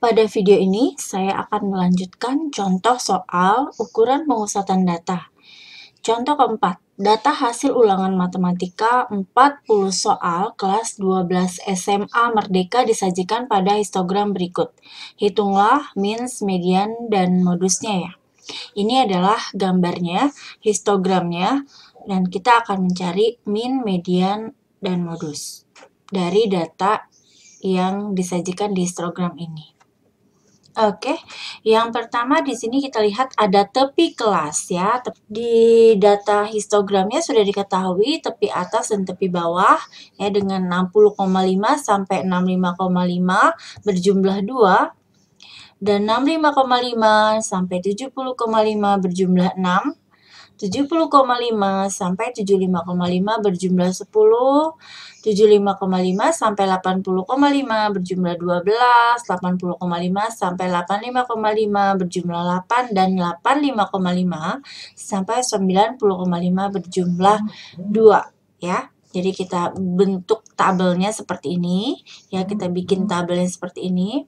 Pada video ini, saya akan melanjutkan contoh soal ukuran pengusatan data. Contoh keempat, data hasil ulangan matematika 40 soal kelas 12 SMA Merdeka disajikan pada histogram berikut. Hitunglah means, median, dan modusnya ya. Ini adalah gambarnya, histogramnya, dan kita akan mencari mean, median, dan modus dari data yang disajikan di histogram ini. Oke, yang pertama di sini kita lihat ada tepi kelas ya. Di data histogramnya sudah diketahui tepi atas dan tepi bawah ya dengan 60,5 sampai 65,5 berjumlah 2 dan 65,5 sampai 70,5 berjumlah 6. 70,5 sampai 75,5 berjumlah 10, 75,5 sampai 80,5 berjumlah 12, 80,5 sampai 85,5 berjumlah 8, dan 85,5 sampai 90,5 berjumlah 2 ya. Jadi kita bentuk tabelnya seperti ini ya, kita bikin tabelnya seperti ini.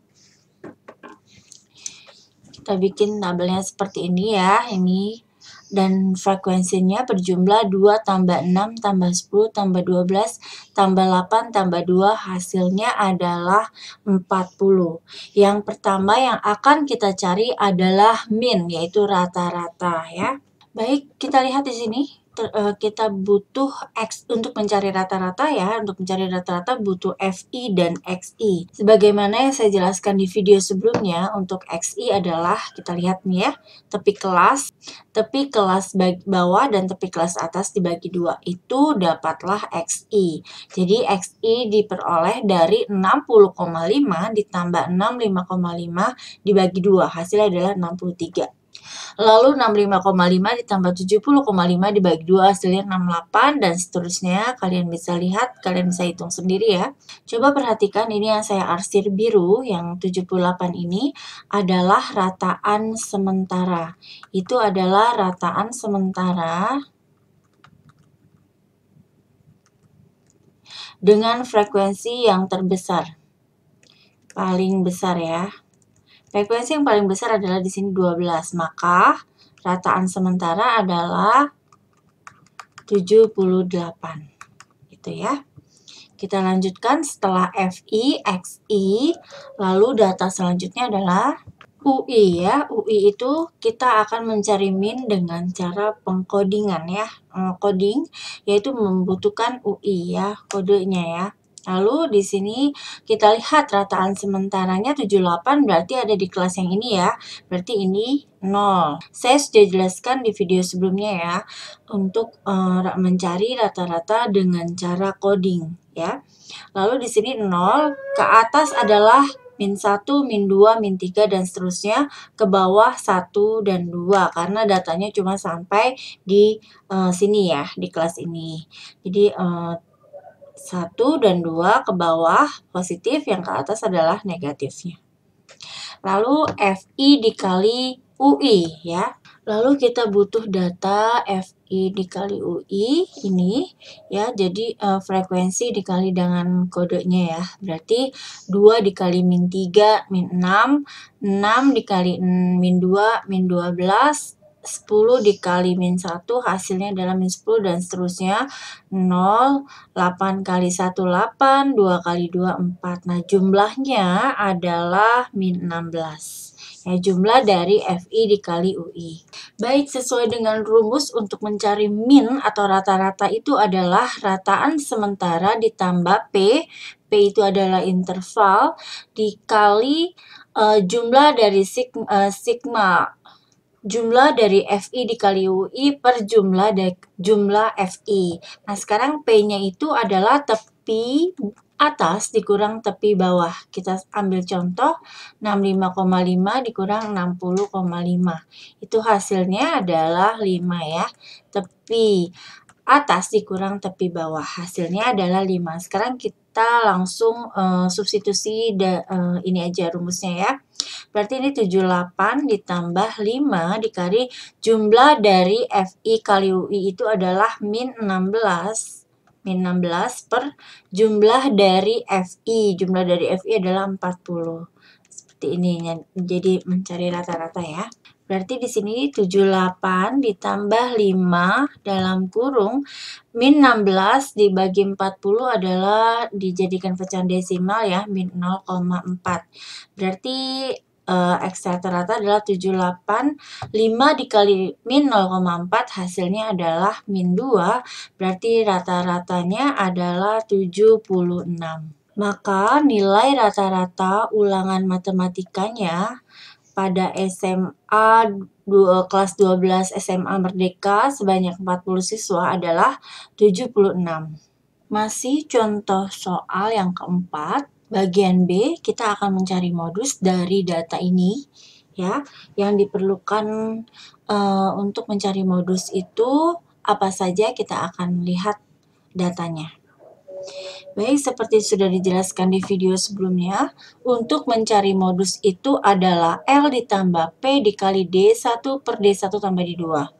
Kita bikin tabelnya seperti ini ya, ini. Dan frekuensinya berjumlah 2 tambah 6 tambah 10 tambah 12 tambah 8 tambah 2, hasilnya adalah 40. Yang pertama yang akan kita cari adalah min, yaitu rata-rata ya. Baik, kita lihat di sini. Kita butuh X untuk mencari rata-rata ya. Untuk mencari rata-rata butuh FI dan XI. Sebagaimana yang saya jelaskan di video sebelumnya, untuk XI adalah, kita lihat nih ya, tepi kelas bawah dan tepi kelas atas dibagi 2. Itu dapatlah XI. Jadi XI diperoleh dari 60,5 ditambah 65,5 dibagi 2. Hasilnya adalah 63. Lalu 65,5 ditambah 70,5 dibagi 2 hasilnya 68, dan seterusnya. Kalian bisa lihat, kalian bisa hitung sendiri ya. Coba perhatikan ini yang saya arsir biru, yang 78 ini adalah rataan sementara. Itu adalah rataan sementara dengan frekuensi yang terbesar. Paling besar ya. Frekuensi yang paling besar adalah di sini 12, maka rataan sementara adalah 78. Gitu ya. Kita lanjutkan setelah FI, XI, lalu data selanjutnya adalah UI ya. UI itu kita akan mencari min dengan cara pengkodingan ya. Coding yaitu membutuhkan UI ya, kodenya ya. Lalu di sini kita lihat rataan sementaranya 78, berarti ada di kelas yang ini ya. Berarti ini 0. Saya sudah jelaskan di video sebelumnya ya, untuk mencari rata-rata dengan cara coding ya. Lalu di sini 0, ke atas adalah min 1, min 2, min 3, dan seterusnya. Ke bawah 1 dan 2, karena datanya cuma sampai di sini ya, di kelas ini. Jadi 1 dan 2 ke bawah positif, yang ke atas adalah negatifnya. Lalu FI dikali UI ya. Lalu kita butuh data FI dikali UI ini ya. Jadi frekuensi dikali dengan kodenya ya. Berarti 2 dikali min 3, min 6, 6 dikali min 2, min 12, 10 dikali min 1, hasilnya adalah min 10, dan seterusnya. 0, 8 kali 1, 8, 2 kali 2, 4. Nah, jumlahnya adalah min 16. Ya, jumlah dari FI dikali UI. Baik, sesuai dengan rumus untuk mencari min atau rata-rata itu adalah rataan sementara ditambah P. P itu adalah interval dikali jumlah dari sigma. Jumlah dari FI dikali UI per jumlah FI. Nah, sekarang P-nya itu adalah tepi atas dikurang tepi bawah. Kita ambil contoh 65,5 dikurang 60,5. Itu hasilnya adalah 5 ya. Tepi atas dikurang tepi bawah. Hasilnya adalah 5. Sekarang kita langsung substitusi ini aja rumusnya ya. Berarti ini 78 ditambah 5 dikali jumlah dari FI kali UI itu adalah min 16. Min 16 per jumlah dari FI. Jumlah dari FI adalah 40. seperti ini. Jadi mencari rata-rata ya. Berarti di sini 78 ditambah 5 dalam kurung min 16 dibagi 40 adalah dijadikan pecahan desimal ya, min 0,4. Berarti X rata-rata adalah 78, 5 dikali min 0,4 hasilnya adalah min 2, berarti rata-ratanya adalah 76. Maka nilai rata-rata ulangan matematikanya pada SMA kelas 12 SMA Merdeka sebanyak 40 siswa adalah 76. Masih contoh soal yang keempat. Bagian B, kita akan mencari modus dari data ini ya. Yang diperlukan untuk mencari modus itu apa saja, kita akan lihat datanya. Baik, seperti sudah dijelaskan di video sebelumnya, untuk mencari modus itu adalah L ditambah P dikali D1 per D1 tambah D2.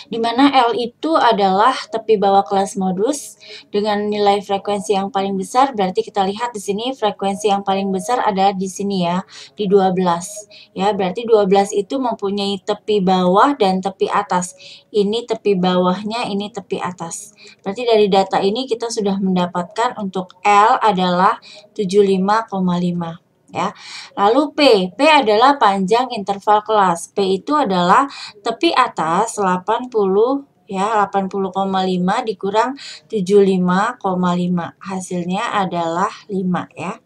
Di mana L itu adalah tepi bawah kelas modus dengan nilai frekuensi yang paling besar. Berarti kita lihat di sini frekuensi yang paling besar adalah di sini ya, di 12. Ya, berarti 12 itu mempunyai tepi bawah dan tepi atas. Ini tepi bawahnya, ini tepi atas. Berarti dari data ini kita sudah mendapatkan untuk L adalah 75,5. Ya. Lalu P adalah panjang interval kelas. P itu adalah tepi atas 80 ya, 80,5 dikurang 75,5. Hasilnya adalah 5 ya.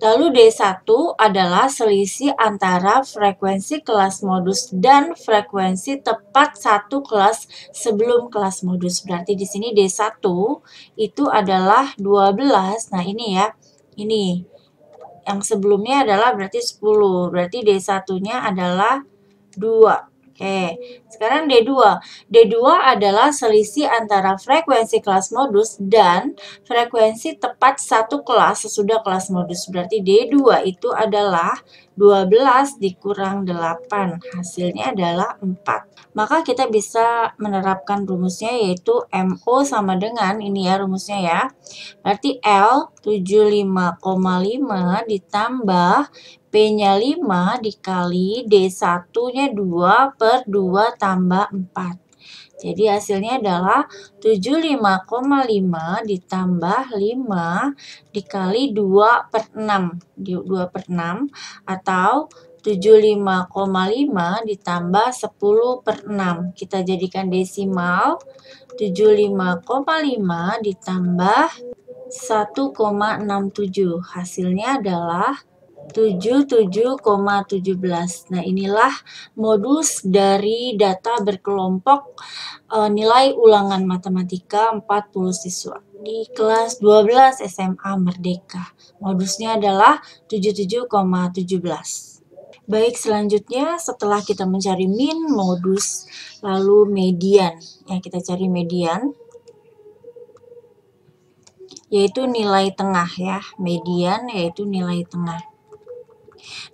Lalu D1 adalah selisih antara frekuensi kelas modus dan frekuensi tepat satu kelas sebelum kelas modus. Berarti di sini D1 itu adalah 12. Nah, ini ya. Ini yang sebelumnya adalah berarti 10. Berarti D1-nya adalah 2. Oke, sekarang D2. D2 adalah selisih antara frekuensi kelas modus dan frekuensi tepat satu kelas sesudah kelas modus. Berarti D2 itu adalah 12 dikurang 8. Hasilnya adalah 4. Maka kita bisa menerapkan rumusnya, yaitu MO sama dengan ini ya rumusnya ya. Berarti L 75,5 ditambah P-nya 5 dikali D1-nya 2 per 2 tambah 4. Jadi hasilnya adalah 75,5 ditambah 5 dikali 2 per 6. 2 per 6 atau 75,5 ditambah 10 per 6. Kita jadikan desimal. 75,5 ditambah 1,67. Hasilnya adalah 77,17. Nah, inilah modus dari data berkelompok nilai ulangan matematika 40 siswa di kelas 12 SMA Merdeka. Modusnya adalah 77,17. Baik, selanjutnya setelah kita mencari min, modus, lalu median. Ya, kita cari median, yaitu nilai tengah ya. Median yaitu nilai tengah.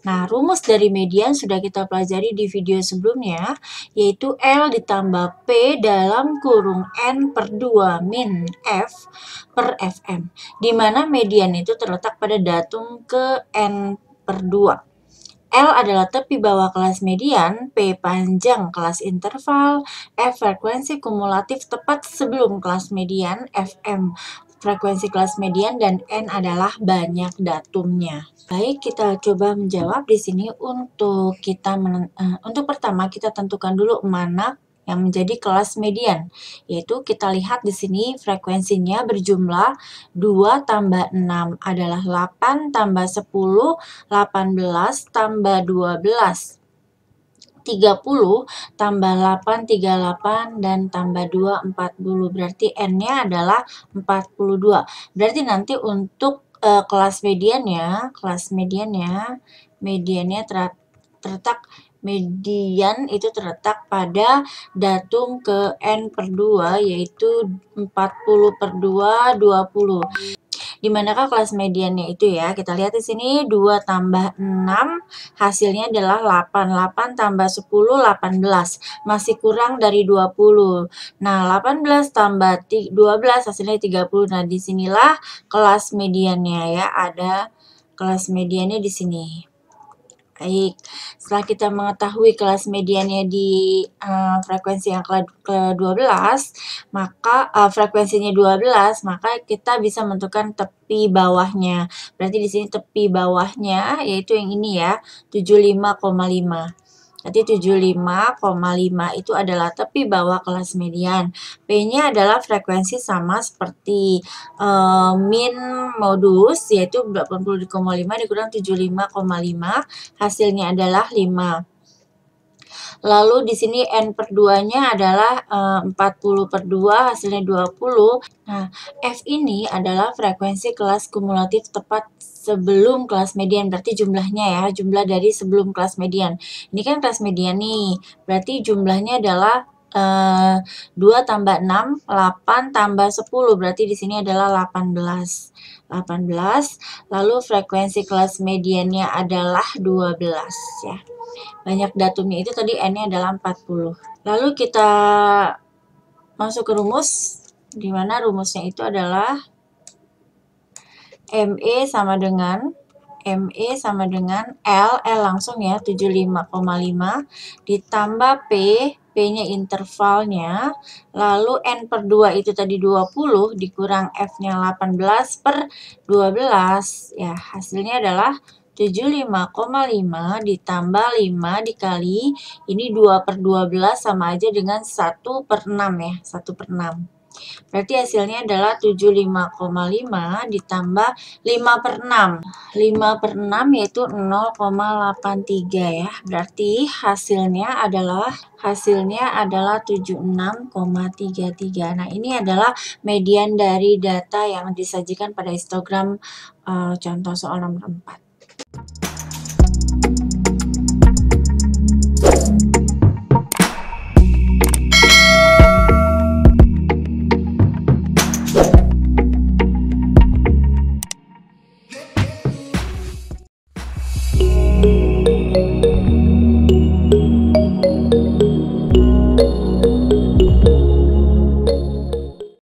Nah, rumus dari median sudah kita pelajari di video sebelumnya, yaitu L ditambah P dalam kurung N per 2 min F per Fm, di mana median itu terletak pada datum ke N per 2. L adalah tepi bawah kelas median, P panjang kelas interval, F frekuensi kumulatif tepat sebelum kelas median, Fm frekuensi kelas median, dan N adalah banyak datumnya. Baik, kita coba menjawab di sini. Untuk pertama kita tentukan dulu mana yang menjadi kelas median, yaitu kita lihat di sini frekuensinya berjumlah 2 tambah 6 adalah 8 tambah 10, 18 tambah 12. 30 tambah 8, 38, dan tambah 2, 40. Berarti N-nya adalah 42. Berarti nanti untuk kelas mediannya terletak, median itu terletak pada datum ke N per 2, yaitu 40 per 2, 20. Di manakah kelas mediannya itu ya? Kita lihat di sini 2 tambah 6 hasilnya adalah 8. 8 tambah 10, 18. Masih kurang dari 20. Nah, 18 tambah 12 hasilnya 30. Nah, disinilah kelas mediannya ya. Ada kelas mediannya di sini. Baik, setelah kita mengetahui kelas mediannya di frekuensi yang ke-12, maka frekuensinya 12, maka kita bisa menentukan tepi bawahnya. Berarti di sini tepi bawahnya yaitu yang ini ya, 75,5. Berarti 75,5 itu adalah tepi bawah kelas median. P-nya adalah frekuensi sama seperti min modus, yaitu 80,5 dikurang 75,5, hasilnya adalah 5. Lalu di sini N/2-nya adalah 40/2, hasilnya 20. Nah, F ini adalah frekuensi kelas kumulatif tepat sebelum kelas median, berarti jumlahnya ya, jumlah dari sebelum kelas median. Ini kan kelas median nih, berarti jumlahnya adalah 2 tambah 6, 8 tambah 10, berarti di sini adalah 18. Lalu frekuensi kelas mediannya adalah 12 ya. Banyak datumnya itu tadi N-nya adalah 40. Lalu kita masuk ke rumus, di mana rumusnya itu adalah ME sama dengan L langsung ya, 75,5 ditambah P-nya intervalnya, lalu N/2 itu tadi 20 dikurang F-nya 18/12, ya hasilnya adalah 75,5 ditambah 5 dikali, ini 2/12 sama aja dengan 1/6 ya, 1/6. Berarti hasilnya adalah 75,5 ditambah 5/6. 5/6 yaitu 0,83 ya. Berarti hasilnya adalah 76,33. Nah, ini adalah median dari data yang disajikan pada histogram contoh soal nomor 4.